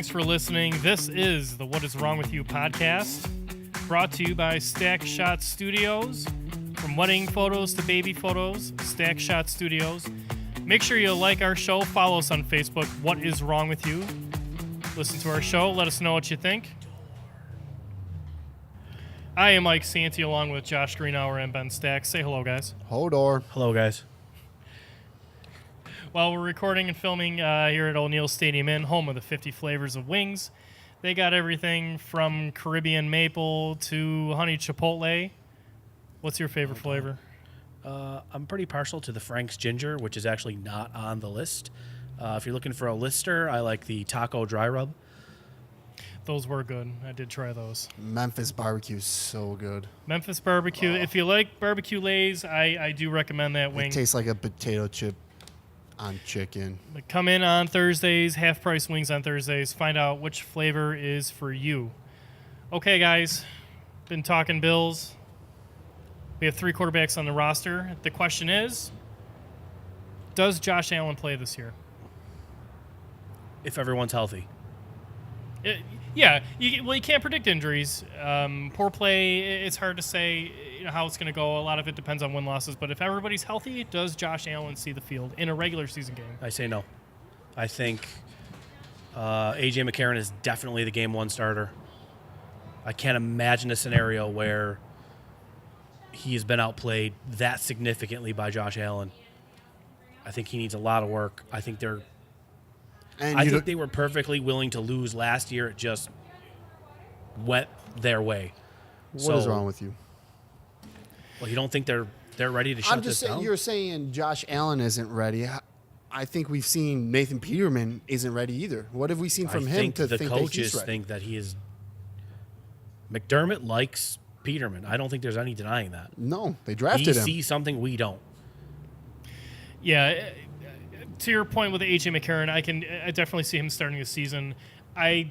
Thanks for listening. This is the What Is Wrong With You podcast, brought to you by Stackshot Studios. From wedding photos to baby photos, Stackshot Studios. Make sure you like our show. Follow us on Facebook, What Is Wrong With You. Listen to our show. Let us know what you think. I am Mike Santi along with Josh Greenhour and Ben Stack. Say hello, guys. Hodor. Hello, guys. While we're recording and filming here at O'Neill Stadium Inn, home of the 50 flavors of wings, they got everything from Caribbean maple to honey chipotle. What's your favorite flavor? I'm pretty partial to the Frank's Ginger, which is actually not on the list. If you're looking for a lister, I like the Taco Dry Rub. Those were good. I did try those. Memphis barbecue is so good. Memphis barbecue. If you like barbecue lays, I do recommend that wing. It tastes like a potato chip on chicken. But come in on Thursdays, half-price wings on Thursdays. Find out which flavor is for you. Okay, guys. Been talking Bills. We have 3 quarterbacks on the roster. The question is, does Josh Allen play this year? If everyone's healthy. You can't predict injuries. Poor play, it's hard to say how it's going to go. A lot of it depends on win-losses. But if everybody's healthy, does Josh Allen see the field in a regular season game? I say no. I think A.J. McCarron is definitely the game one starter. I can't imagine a scenario where he has been outplayed that significantly by Josh Allen. I think he needs a lot of work. I think they were perfectly willing to lose last year. It just went their way. What is wrong with you? Well, you don't think they're ready to shut I'm just this saying, down? you're saying Josh Allen isn't ready. I think we've seen Nathan Peterman isn't ready either. What have we seen from him to the think that he's coaches ready? think that he is. McDermott likes Peterman. I don't think there's any denying that. No, they drafted He him. sees something we don't. Yeah, to your point with A.J. McCarron, I definitely see him starting the season. I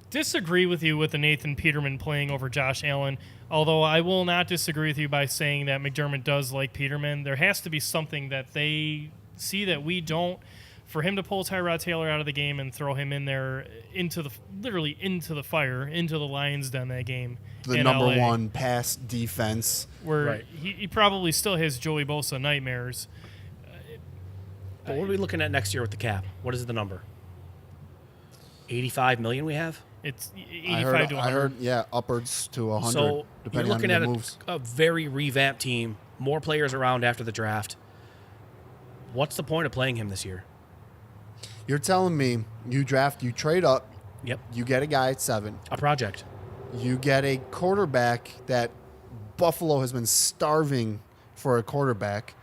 disagree with you with the Nathan Peterman playing over Josh Allen, although I will not disagree with you by saying that McDermott does like Peterman. There has to be something that they see that we don't. For him to pull Tyrod Taylor out of the game and throw him in there literally into the fire, into the Lion's Den that game. The number LA, one pass defense. Where right. he probably still has Joey Bosa nightmares. But what are we looking at next year with the cap? What is the number? $85 million we have? It's 85 to 100. I heard, yeah, upwards to 100. So depending you're looking on at the moves. a very revamped team, more players around after the draft. What's the point of playing him this year? You're telling me you trade up. Yep. You get a guy at 7. A project. You get a quarterback that Buffalo has been starving for a quarterback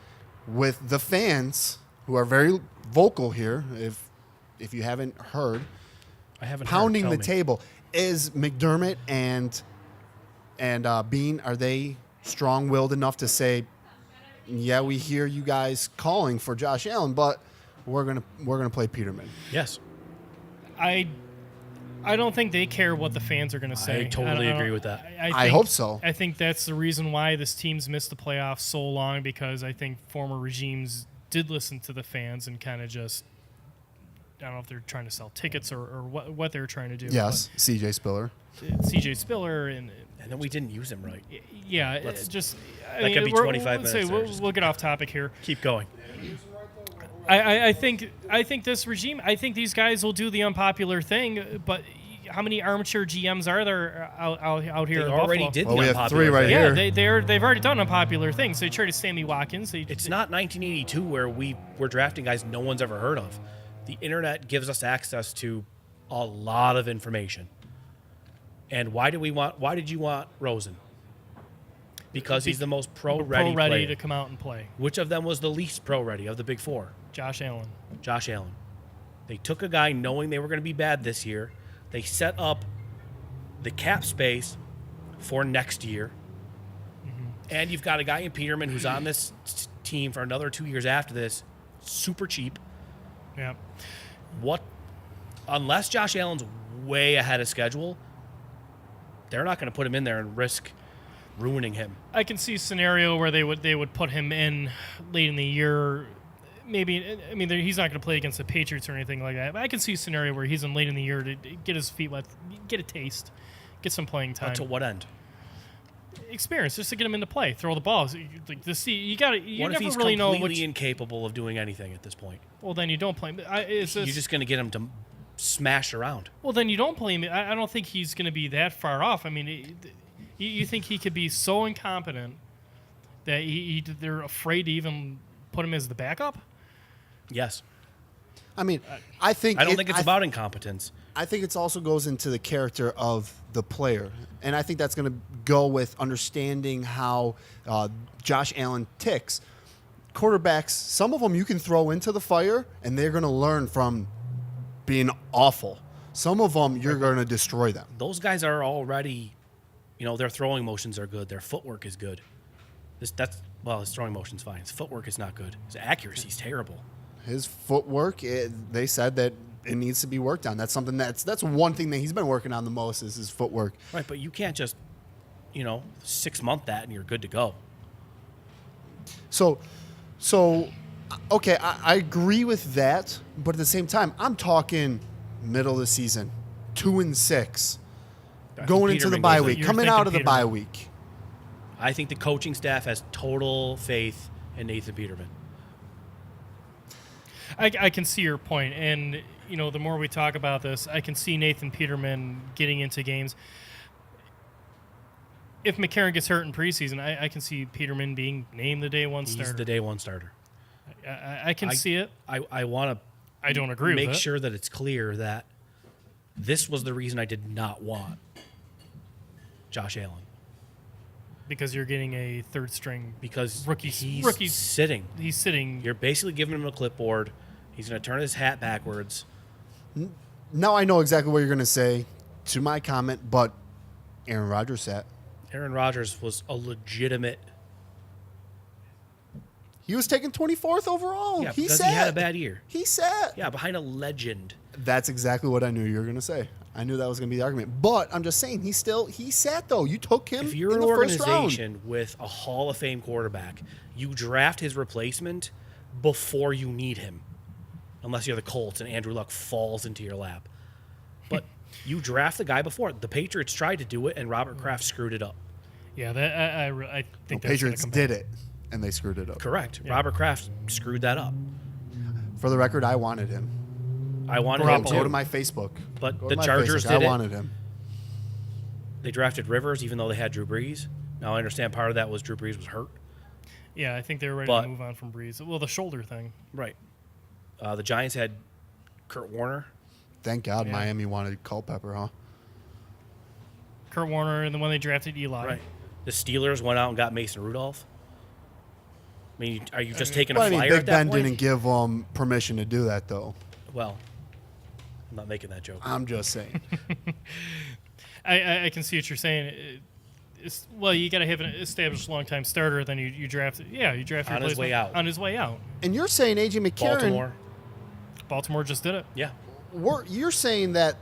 with the fans who are very vocal here. If you haven't heard, I haven't pounding heard. the Tell me. table. Is McDermott and Bean, are they strong-willed enough to say, yeah, we hear you guys calling for Josh Allen, but we're gonna play Peterman? Yes. I don't think they care what the fans are going to say. I totally agree with that. I hope so. I think that's the reason why this team's missed the playoffs so long, because I think former regimes did listen to the fans and kind of just, I don't know if they're trying to sell tickets or what they're trying to do. Yes, C.J. Spiller. C.J. Spiller and then we didn't use him right. Yeah, Let's- just that could be 25 minutes. We'll get off topic here. Keep going. I think this regime, I think these guys will do the unpopular thing, but how many armchair GMs are there out here They in already Buffalo? did Well, the we have unpopular 3 right thing. here. Yeah, they've already done unpopular things. They traded Sammy Watkins. It's not 1982 where we're drafting guys no one's ever heard of. The internet gives us access to a lot of information. And why did you want Rosen? Because he's the most pro-ready player. to come out and play. Which of them was the least pro-ready of the big 4? Josh Allen. Josh Allen. They took a guy knowing they were going to be bad this year. They set up the cap space for next year. Mm-hmm. And you've got a guy in Peterman who's on this team for another 2 years after this, super cheap. Yeah. Unless Josh Allen's way ahead of schedule, they're not going to put him in there and risk ruining him. I can see a scenario where they would put him in late in the year maybe, I mean, he's not going to play against the Patriots or anything like that. But I can see a scenario where he's in late in the year to get his feet wet, get a taste, get some playing time. To what end? Experience, just to get him into play, throw the ball. So like to see, you got to. You What if never he's really know completely which. incapable of doing anything at this point? Well, then you don't play him. You're just going to get him to smash around. Well, then you don't play him. I don't think he's going to be that far off. I mean, you think he could be so incompetent that they're afraid to even put him as the backup? Yes. I mean, I don't think it's about incompetence. I think it also goes into the character of the player. And I think that's going to go with understanding how Josh Allen ticks. Quarterbacks, some of them you can throw into the fire, and they're going to learn from being awful. Some of them, you're going to destroy them. Those guys are already, their throwing motions are good. Their footwork is good. His throwing motion's fine. His footwork is not good. His accuracy's terrible. His footwork, they said that it needs to be worked on. That's something that's one thing that he's been working on the most is his footwork. Right, but you can't just, 6 month that and you're good to go. So, okay, I agree with that, but at the same time, I'm talking middle of the season, 2-6, going into the bye week, coming out of the bye week. I think the coaching staff has total faith in Nathan Peterman. I can see your point, and the more we talk about this, I can see Nathan Peterman getting into games. If McCarron gets hurt in preseason, I can see Peterman being named the day one starter. He's the day one starter. I can see it. I want to. I don't agree with it. Make sure that it's clear that this was the reason I did not want Josh Allen. Because you're getting a third string Because rookie he's sitting. He's sitting. You're basically giving him a clipboard. He's going to turn his hat backwards. Now I know exactly what you're going to say to my comment, but Aaron Rodgers sat. Aaron Rodgers was a legitimate. He was taken 24th overall. Yeah, he because sat. he had a bad year. He sat. Yeah, behind a legend. That's exactly what I knew you were going to say. I knew that was going to be the argument. But I'm just saying, he sat, though. You took him If you're in an the first round. organization with a Hall of Fame quarterback, you draft his replacement before you need him. Unless you're the Colts and Andrew Luck falls into your lap. But you draft the guy before. The Patriots tried to do it, and Robert Kraft screwed it up. Yeah, I think The that's Patriots did it, and they screwed it up. Correct. Yeah. Robert Kraft screwed that up. For the record, I wanted him. I wanted Garoppolo. him Go to to. my Facebook. But Go the to my Chargers Facebook. did I it. wanted him. They drafted Rivers, even though they had Drew Brees. Now, I understand part of that was Drew Brees was hurt. Yeah, I think they were ready But- to move on from Breeze. Well, the shoulder thing. Right. The Giants had Kurt Warner. Thank God Yeah. Miami wanted Culpepper, huh? Kurt Warner and the one they drafted Eli. Right. The Steelers went out and got Mason Rudolph. I mean, are you just taking Well, a I mean, flyer Big at that Ben point? didn't give them permission to do that, though. Well, I'm not making that joke. I'm just saying. I can see what you're saying. Well, you got to have an established long-time starter, then you draft. Yeah, you draft your On his way replacement out. On his way out. And you're saying A.J. McCarron. Baltimore. just did it. Yeah, You're saying that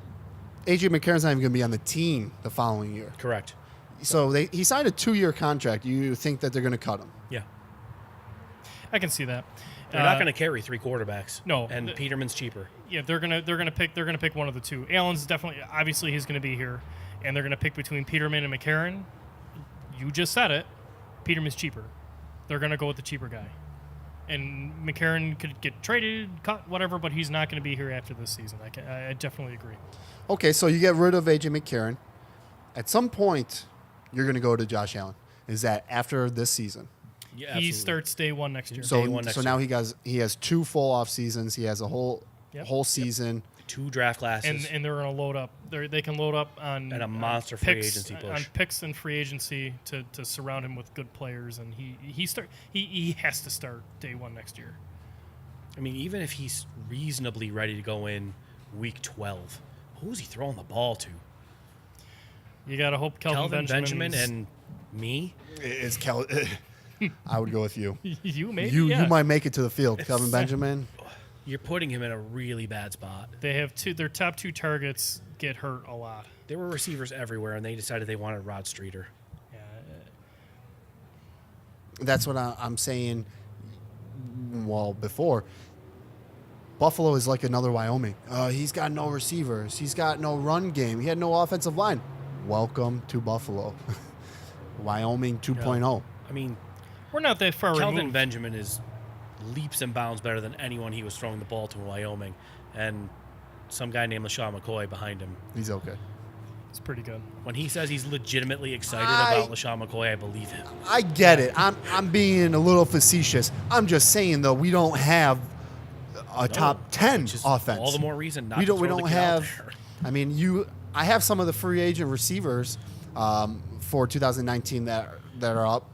A.J. McCarron's not even going to be on the team the following year. correct. So he signed a 2-year contract. You think that they're going to cut him? Yeah. I can see that. They're not going to carry three quarterbacks. No. And Peterman's cheaper. Yeah, they're gonna pick one of the two. Allen's definitely, obviously, he's gonna be here, and they're gonna pick between Peterman and McCarron. You just said it. Peterman's cheaper. They're gonna go with the cheaper guy, and McCarron could get traded, cut, whatever, but he's not gonna be here after this season. I definitely agree. Okay, so you get rid of A.J. McCarron. At some point, you're going to go to Josh Allen. Is that after this season? Yeah, He absolutely. starts day one next year. So, Day one next now year. he has 2 full off seasons. He has a whole Yep. season. 2 draft classes. and they're going to load up. They can load up on And a monster free agency push. on picks and free agency to surround him with good players, and he has to start day one next year. I mean, even if he's reasonably ready to go in week 12, who's he throwing the ball to? You got to hope Kelvin Benjamin Benjamin's- and me? Is I would go with you. you maybe You yeah. might make it to the field, Kelvin Benjamin. You're putting him in a really bad spot. They have their top 2 targets get hurt a lot. There were receivers everywhere, and they decided they wanted Rod Streeter. Yeah, That's what I'm saying. well before. Buffalo is like another Wyoming. He's got no receivers. He's got no run game. He had no offensive line. Welcome to Buffalo. Wyoming 2.0. I mean, We're not that far Kelvin removed. Benjamin is leaps and bounds better than anyone he was throwing the ball to in Wyoming. And some guy named LaShawn McCoy behind him. He's okay. It's pretty good. When he says he's legitimately excited about LaShawn McCoy, I believe him. I get it. I'm being a little facetious. I'm just saying, though, we don't have a top 10 Which is offense. all the more reason not we to don't. throw We the don't kid out have. there. I mean, I have some of the free agent receivers for 2019 that are up.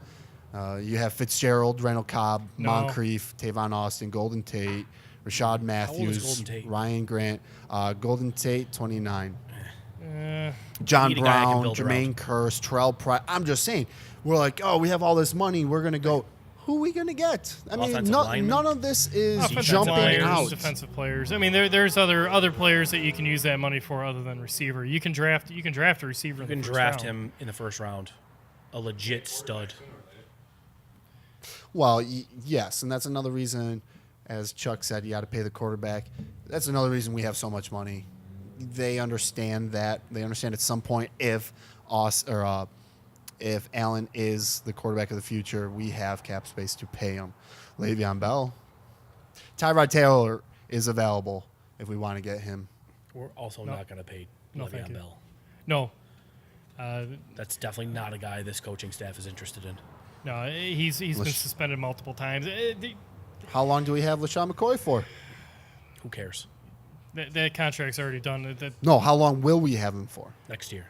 You have Fitzgerald, Randall Cobb, No. Moncrief, Tavon Austin, Golden Tate, Rashad Matthews, Golden Tate? Ryan Grant, Golden Tate, 29. Uh, John Need a guy I can Brown, build Jermaine around. Curse, Terrell Price. I'm just saying, we're like, oh, we have all this money. We're going to go. Who are we going to get? I mean, Offensive lineman? none of this is offensive jumping players, out. defensive players. I mean, there's other players that you can use that money for other than receiver. You can draft a receiver. You in can the first draft round. him in the first round. A legit stud. Well, yes, and that's another reason, as Chuck said, you got to pay the quarterback. That's another reason we have so much money. They understand that. They understand at some point if Allen is the quarterback of the future, we have cap space to pay him. Le'Veon Bell, Tyrod Taylor is available if we want to get him. We're also No. not going to pay No, thank Le'Veon you. Bell. No, That's definitely not a guy this coaching staff is interested in. no, he's been Let's- suspended multiple times. How long do we have LaShawn McCoy for? Who cares? That contract's already done. No, how long will we have him for? Next year.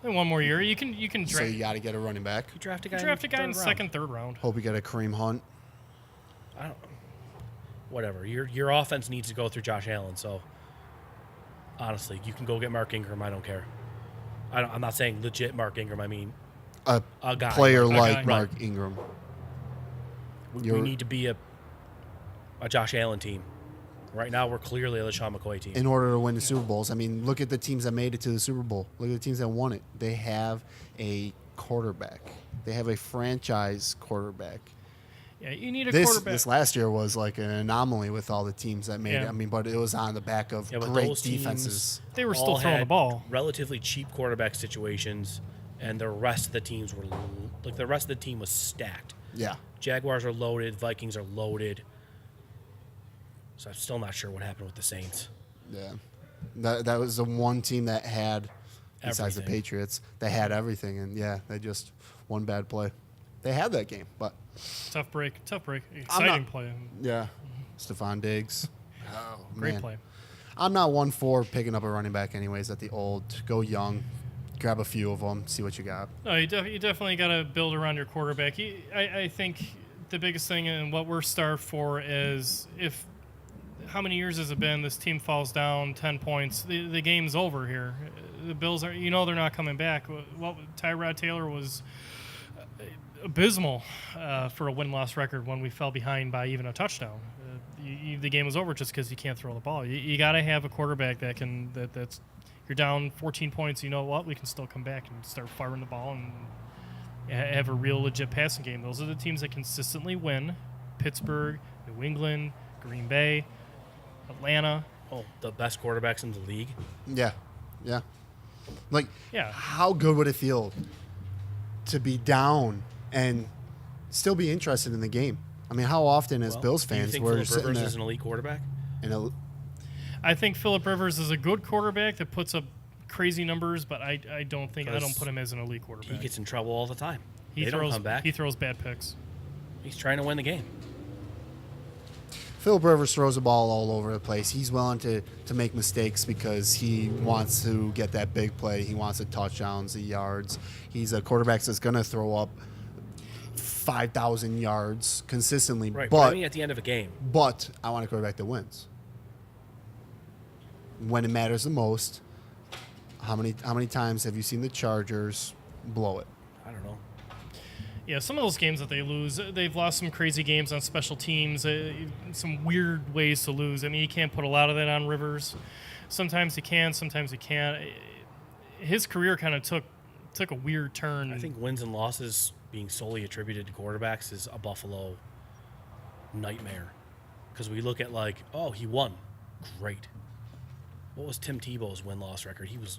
One more year, you can So draft, you got to get a running back. You draft a guy, draft a guy in third round. second, third round. Hope we get a Kareem Hunt. I don't. Whatever. Your offense needs to go through Josh Allen. So honestly, you can go get Mark Ingram. I don't care. I'm not saying legit Mark Ingram. I mean A a guy. player Mark- like guy. Mark Ingram. We You're- need to be a Josh Allen team. Right now, we're clearly a LaShawn McCoy team. In order to win the Super Bowls. I mean, look at the teams that made it to the Super Bowl. Look at the teams that won it. They have a quarterback. They have a franchise quarterback. Yeah, you need a This quarterback. last year was like an anomaly with all the teams that made it. Yeah. I mean, but it was on the back of Yeah, but great those teams defenses. They were all still throwing the had ball. Relatively cheap quarterback situations, and the rest of the teams were like the rest of the team was stacked. Yeah. Jaguars are loaded. Vikings are loaded. So I'm still not sure what happened with the Saints. Yeah. That was the one team that had, besides the Everything. Patriots, they had everything. And yeah, they just one bad play. They had that game, but Tough break. Exciting play. yeah. Stephon Diggs. Oh, Great man. play. I'm not one for picking up a running back anyways at the old. Go young. Grab a few of them. See what you got. No, you definitely got to build around your quarterback. I think the biggest thing and what we're starved for is how many years has it been? This team falls down 10 points. The game's over here. The Bills are, they're not coming back. Tyrod Taylor was abysmal for a win-loss record when we fell behind by even a touchdown. The game was over just because you can't throw the ball. You got to have a quarterback that's you're down 14 points. You know what? We can still come back and start firing the ball and have a real legit passing game. Those are the teams that consistently win. Pittsburgh, New England, Green Bay, Atlanta. Oh, the best quarterbacks in the league. Yeah. Yeah. Like, Yeah. how good would it feel to be down and still be interested in the game? I mean, how often as Well, Bills do you fans think we're Phillip sitting Rivers there is an elite quarterback? and I think Phillip Rivers is a good quarterback that puts up crazy numbers, but I don't put him as an elite He quarterback. gets in trouble all the time. He they throws don't come back. He throws bad picks. He's trying to win the game. Philip Rivers throws the ball all over the place. He's willing to make mistakes because he wants to get that big play. He wants the touchdowns, the yards. He's a quarterback that's going to throw up 5,000 yards consistently. Right. But I mean, at the end of a game, I want a quarterback that wins. When it matters the most, how many times have you seen the Chargers blow it? I don't know. Yeah, some of those games that they lose, they've lost some crazy games on special teams, some weird ways to lose. I mean, you can't put a lot of that on Rivers. Sometimes he can, sometimes he can't. His career kind of took a weird turn. I think wins and losses being solely attributed to quarterbacks is a Buffalo nightmare. Because we look at like, oh, he won. Great. What was Tim Tebow's win-loss record? He was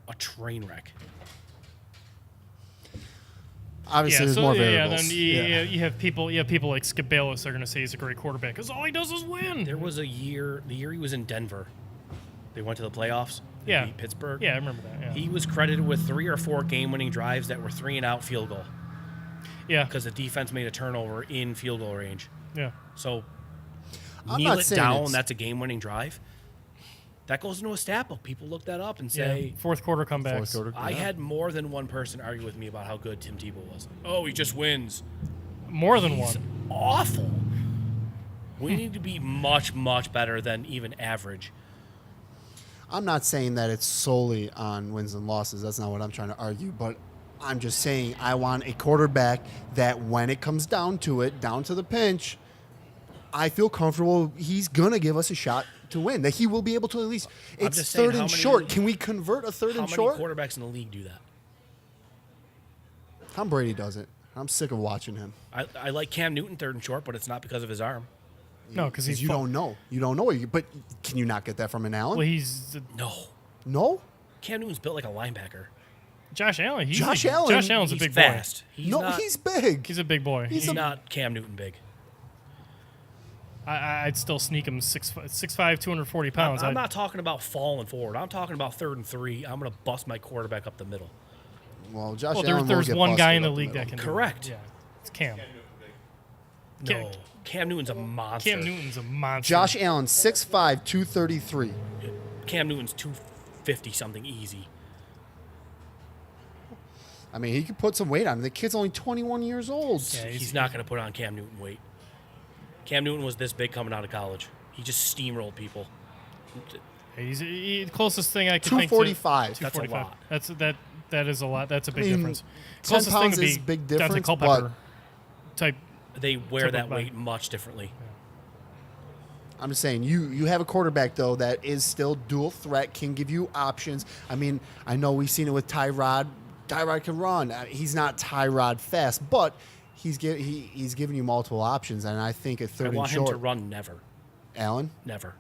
a train wreck. Obviously, there's more variables. Then you have people like Skip Bayless are going to say he's a great quarterback because all he does is win. There was the year he was in Denver. They went to the playoffs. They Yeah. beat Pittsburgh. Yeah, I remember that. Yeah. He was credited with 3 or 4 game-winning drives that were 3-and-out field goal Yeah. because the defense made a turnover in field goal range. Yeah. So I'm kneel not it saying down. it's- That's a game-winning drive. That goes into a stat book. People look that up and say, Fourth quarter comebacks. I had more than one person argue with me about how good Tim Tebow was. Oh, he just wins. More than He's one. awful. We need to be much, much better than even average. I'm not saying that it's solely on wins and losses. That's not what I'm trying to argue. But I'm just saying I want a quarterback that when it comes down to it, down to the pinch, I feel comfortable he's going to give us a shot to win. That he will be able to at least. It's just saying, third and short. Can we convert a third How and many short? quarterbacks in the league do that? Tom Brady does it. I'm sick of watching him. I like Cam Newton third and short, but it's not because of his arm. No, because he's You don't know. You don't know. But can you not get that from an Allen? Well, he's No. No? Cam Newton's built like a linebacker. Josh Allen. Josh Allen- Josh Allen's a He's big fast. He's No, not, he's big. boy. He's a big boy. he's not Cam Newton big. I'd still sneak him 6'5", 240 pounds. I'm not talking about falling forward. I'm talking about 3rd and 3. I'm going to bust my quarterback up the middle. Well, Josh Well, Allen will there's get one guy busted in the up league middle. that can Correct. do it. Yeah, it's Cam. No. Cam Newton's a monster. Cam Newton's a monster. Josh Allen, 6'5", 233. Cam Newton's 250 something easy. I mean, he could put some weight on him. The kid's only 21 years old. Yeah, He's not going to put on Cam Newton weight. Cam Newton was this big coming out of college. He just steamrolled people. He's the closest thing I can think to. 245. That's a 245. lot. That is a lot. That's a big mean, difference. 10 Closest thing pounds would is be a big Dante difference, Culpepper type. They wear Type that of body. weight much differently. I'm just saying, you have a quarterback, though, that is still dual threat, can give you options. I mean, I know we've seen it with Tyrod. Tyrod can run. He's not Tyrod fast, but he's giving you multiple options, and I think at I third and want him short. to run never. Allen? Never.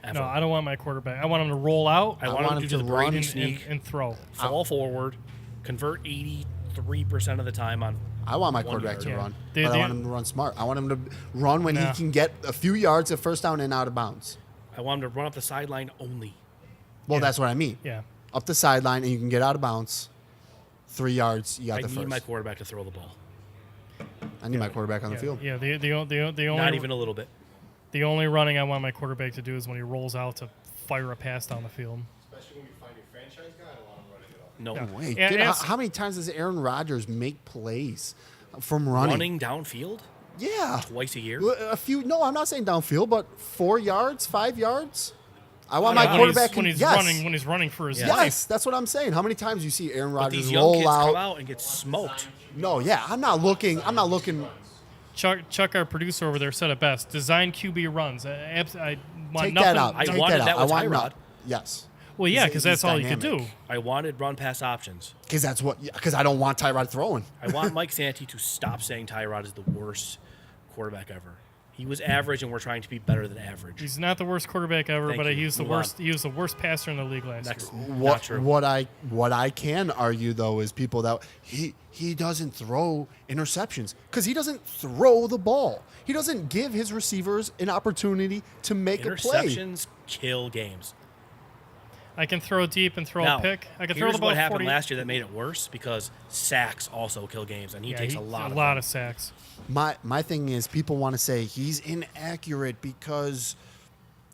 Ever. No, I don't want my quarterback. I want him to roll out I want him to do the run Brady and, sneak, and throw. fall forward, convert 83% of the time on. I want my 1 quarterback yard. to Yeah. run, The- but I the- want him to run smart. I want him to run when Nah. he can get a few yards at first down and out of bounds. I want him to run up the sideline only. Well, Yeah. that's what I mean. Yeah. Up the sideline, and you can get out of bounds. 3 yards, you got I the need first. my quarterback to throw the ball. I need my quarterback on the Yeah, field. yeah. The only Not even a little bit. the only running I want my quarterback to do is when he rolls out to fire a pass down the field. Especially when you find your franchise guy, I don't want him running it off. No. Yeah. Wait, And dude, it's- how many times does Aaron Rodgers make plays from running? Running downfield Yeah. twice a year. A few. No, I'm not saying downfield, but 4 yards, 5 yards. I want Yeah, my quarterback. when he's yes. running for his Yeah. life. Yes, that's what I'm saying. How many times do you see Aaron But Rodgers these young roll kids come out? out and get smoked. No, yeah, I'm not looking. Chuck, our producer over there, said it best. Design QB runs. I want Take nothing. that out. I Take wanted that that out. with I want Tyrod. Yes, Well, yeah, He's- because that's he's all you could do. dynamic. I wanted run pass options. because that's what. Because I don't want Tyrod throwing. I want Mike Santee to stop saying Tyrod is the worst quarterback ever. He was average, and we're trying to be better than average. He's not the worst quarterback ever, Thank but you. he was the Move on. worst. He was the worst passer in the league last Next, year. not true. What I can argue though is people that he doesn't throw interceptions because he doesn't throw the ball. He doesn't give his receivers an opportunity to make a play. Interceptions kill games. I can throw deep and throw Now, a pick. I can throw here's the ball what happened 40. last year that made it worse because sacks also kill games, and he takes a lot of them. of sacks. My thing is people want to say he's inaccurate because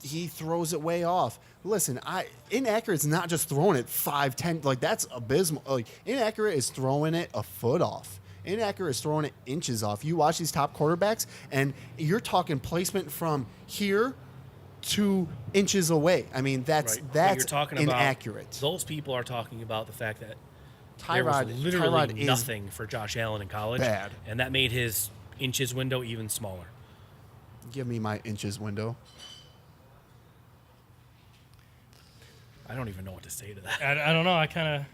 he throws it way off. Listen, inaccurate is not just throwing it 5, 10. Like that's abysmal. Like inaccurate is throwing it a foot off. Inaccurate is throwing it inches off. You watch these top quarterbacks, and you're talking placement from here to inches away. I mean, that's Right. But that's you're talking inaccurate. About, those people are talking about the fact that there Tyrod, was literally Tyrod is nothing for Josh Allen in college, bad. and that made his inches window even smaller. Give me my inches window. I don't even know what to say to that. I don't know. I kind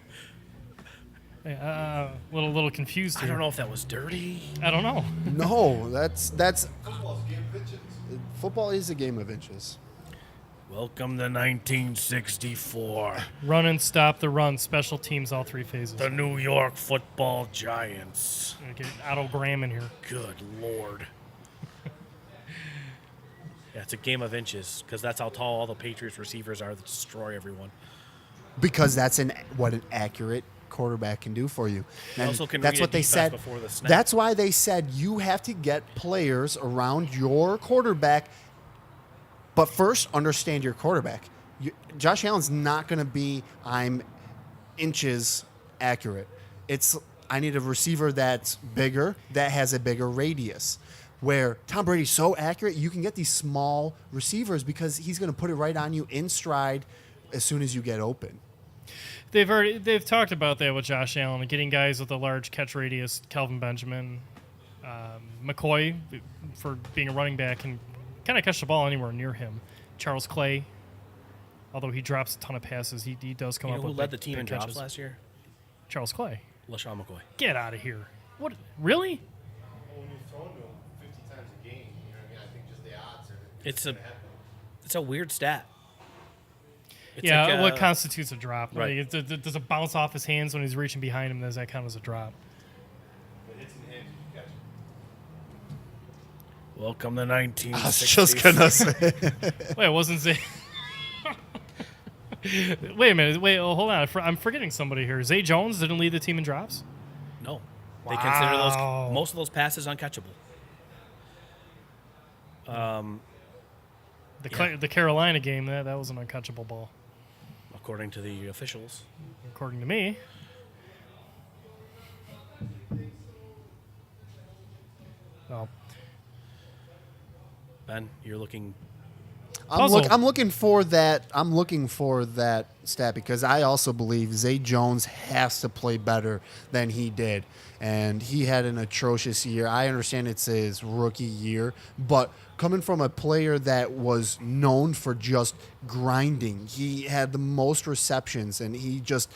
of little confused I here. don't know if that was dirty. I don't know. No, that's Football's gambling. Football is a game of inches. Welcome to 1964. Run and stop the run. Special teams, all three phases. The New York Football Giants. Get Otto Graham in here. Good Lord. Yeah, it's a game of inches because that's how tall all the Patriots receivers are that destroy everyone. Because that's what an accurate quarterback can do for you. And also can that's read a what they defense said. before the snap. That's why they said you have to get players around your quarterback. But first, understand your quarterback. Josh Allen's not going to be, I'm inches accurate. I need a receiver that's bigger, that has a bigger radius. Where Tom Brady's so accurate, you can get these small receivers because he's going to put it right on you in stride as soon as you get open. They've talked about that with Josh Allen, getting guys with a large catch radius. Kelvin Benjamin, McCoy, for being a running back, and kind of catch the ball anywhere near him. Charles Clay, although he drops a ton of passes, he does come You up know who with led big, the team big in drops catches. last year? Charles Clay. LaShawn McCoy. Get out of here. What? Really? When you're throwing to him 50 times a game, you know what I mean? I think just the odds are. It's a weird stat. It's Yeah, like, what constitutes a drop? right. Like, does it bounce off his hands when he's reaching behind him? Does that count as a drop? If it hits in the hand, you catch it. Welcome to 1960. I was just going to say. Wait, it wasn't Zay. Wait a minute. Wait, hold on. I'm forgetting somebody here. Zay Jones didn't lead the team in drops? No. They consider Wow. most of those passes uncatchable. The Carolina game, that was an uncatchable ball, According to the officials. according to me. Well, Ben, you're looking. Puzzled. I'm looking for that. I'm looking for that stat because I also believe Zay Jones has to play better than he did, and he had an atrocious year. I understand it's his rookie year, but coming from a player that was known for just grinding, he had the most receptions, and he just.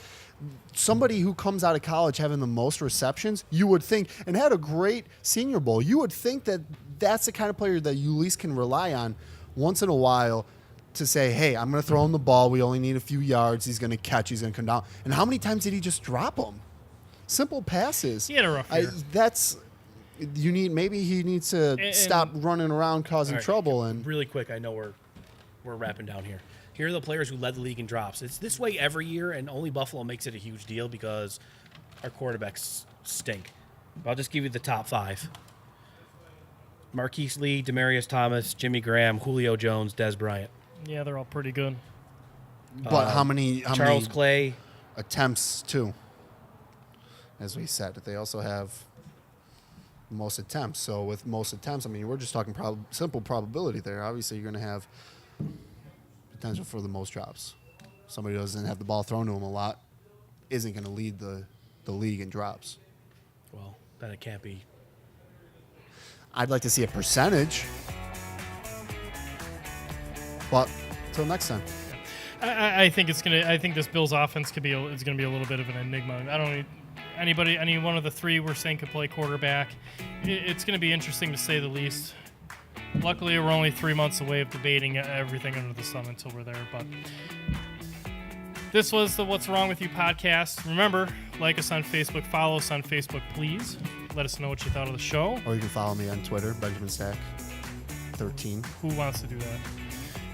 Somebody who comes out of college having the most receptions, you would think, and had a great Senior Bowl, you would think that that's the kind of player that you at least can rely on once in a while to say, hey, I'm going to throw him the ball. We only need a few yards. He's going to catch. He's going to come down. And how many times did he just drop them? Simple passes. he had a rough year. Maybe he needs to stop running around causing All right, trouble. And really quick, I know we're wrapping down here. Here are the players who led the league in drops. It's this way every year, and only Buffalo makes it a huge deal because our quarterbacks stink. But I'll just give you the top 5. Marquise Lee, Demaryius Thomas, Jimmy Graham, Julio Jones, Dez Bryant. Yeah, they're all pretty good. but how many Charles Clay. attempts too? As we said, they also have most attempts. So with most attempts, I mean, we're just talking simple probability there. Obviously, you're going to have potential for the most drops. Somebody who doesn't have the ball thrown to him a lot isn't going to lead the league in drops. Well, then it can't be. I'd like to see a percentage. But until next time. I think it's gonna. I think this Bills offense could be. It's gonna be a little bit of an enigma. I don't. Any one of the three we're saying could play quarterback. It's gonna be interesting to say the least. Luckily, we're only 3 months away of debating everything under the sun until we're there. But this was the What's Wrong With You podcast. Remember, like us on Facebook, follow us on Facebook, please. Let us know what you thought of the show. Or you can follow me on Twitter, Benjamin Stack 13. Who wants to do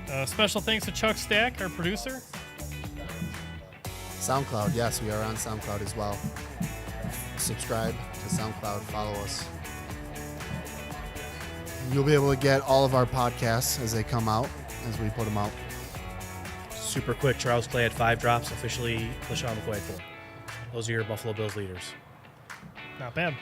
that? Special thanks to Chuck Stack, our producer. SoundCloud, yes, we are on SoundCloud as well. Subscribe to SoundCloud, follow us. You'll be able to get all of our podcasts as they come out, as we put them out. Super quick, Charles Clay had 5 drops. Officially, LaShawn McCoy had 4. Those are your Buffalo Bills leaders. Not bad.